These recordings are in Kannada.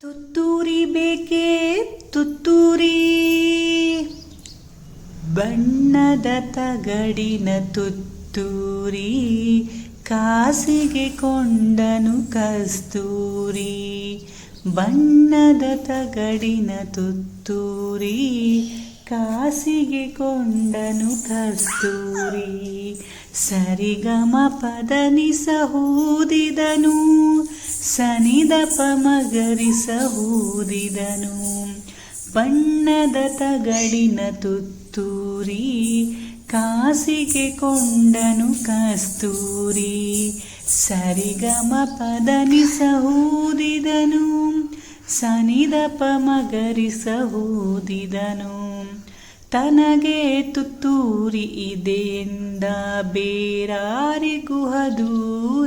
ತುತ್ತೂರಿ ಬೇಕೆ ತುತ್ತೂರಿ, ಬಣ್ಣದ ತಗಡಿನ ತುತ್ತೂರಿ, ಕಾಸಿಗೆ ಕೊಂಡನು ಕಸ್ತೂರಿ. ಬಣ್ಣದ ತಗಡಿನ ತುತ್ತೂರಿ, ಕಾಸಿಗೆ ಕೊಂಡನು ಕಸ್ತೂರಿ. ಸರಿಗಮ ಪದನಿಸ ಹೂದಿದನು, ಸನಿದಪ ಮಗರಿಸ ಹೂದಿದನು. ಬಣ್ಣದ ತಗಡಿನ ತುತ್ತೂರಿ, ಕಾಸಿಗೆ ಕೊಂಡನು ಕಸ್ತೂರಿ. ಸರಿಗಮ ಪದನಿಸ ಹೂದಿದನು, ಸನಿದಪ ಮಗರಿಸ ಹೂದಿದನು. ತನಗೆ ತುತ್ತೂರಿ ಇದೆಯೆಂದ, ಬೇರಾರಿಗೂ ಅದು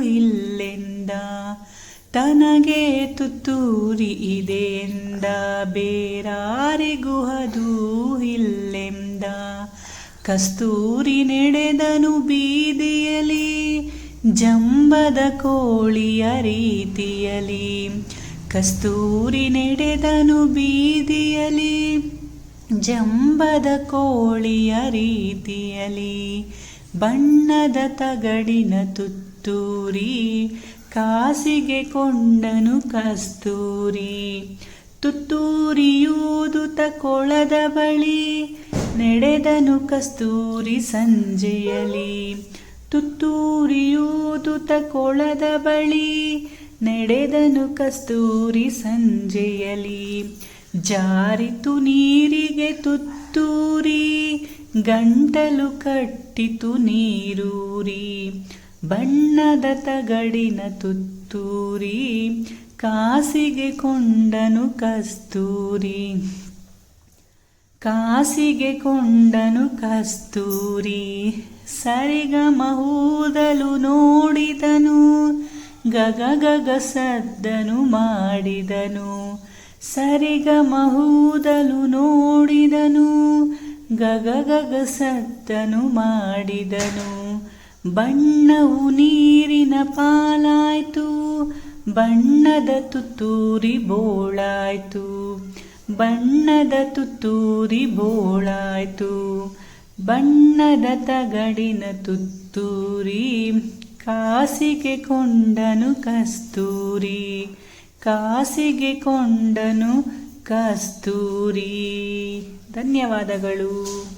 ಇಲ್ಲೆಂದ. ತನಗೆ ತುತ್ತೂರಿ ಇದೆಯೆಂದ, ಬೇರಾರಿಗೂ ಅದು ಇಲ್ಲೆಂದ. ಕಸ್ತೂರಿ ನಡೆದನು ಬೀದಿಯಲಿ, ಜಂಬದ ಕೋಳಿಯ ರೀತಿಯಲಿ. ಕಸ್ತೂರಿ ನಡೆದನು ಬೀದಿಯಲಿ, ಜಂಬದ ಕೋಳಿಯ ರೀತಿಯಲಿ. ಬಣ್ಣದ ತಗಡಿನ ತುತ್ತೂರಿ, ಕಾಸಿಗೆ ಕೊಂಡನು ಕಸ್ತೂರಿ. ತುತ್ತೂರಿಯೂದುತ ಕೊಳದ ಬಳಿ, ನಡೆದನು ಕಸ್ತೂರಿ ಸಂಜೆಯಲಿ. ತುತ್ತೂರಿಯೂದುತ ಕೊಳದ ಬಳಿ, ನಡೆದನು ಕಸ್ತೂರಿ ಸಂಜೆಯಲಿ. ಜಾರಿತು ನೀರಿಗೆ ತುತ್ತೂರಿ, ಗಂಟಲು ಕಟ್ಟಿತು ನೀರೂರಿ. ಬಣ್ಣದ ತಗಡಿನ ತುತ್ತೂರಿ, ಕಾಸಿಗೆ ಕೊಂಡನು ಕಸ್ತೂರಿ. ಕಾಸಿಗೆ ಕೊಂಡನು ಕಸ್ತೂರಿ. ಸರಿಗಮ ಊದಲು ನೋಡಿದನು, ಗಗ ಗಗ ಸದ್ದನು ಮಾಡಿದನು. ಸರಿಗಮ ಊದಲು ನೋಡಿದನು, ಗಗ ಗಗ ಸದ್ದನು ಮಾಡಿದನು. ಬಣ್ಣವು ನೀರಿನ ಪಾಲಾಯ್ತು, ಬಣ್ಣದ ತುತ್ತೂರಿ ಬೋಳಾಯ್ತು. ಬಣ್ಣದ ತುತ್ತೂರಿ ಬೋಳಾಯ್ತು. ಬಣ್ಣದ ತಗಡಿನ ತುತ್ತೂರಿ, ಕಾಸಿಗೆ ಕೊಂಡನು ಕಸ್ತೂರಿ. ಕಾಸಿಗೆ ಕೊಂಡನು ಕಸ್ತೂರಿ. ಧನ್ಯವಾದಗಳು.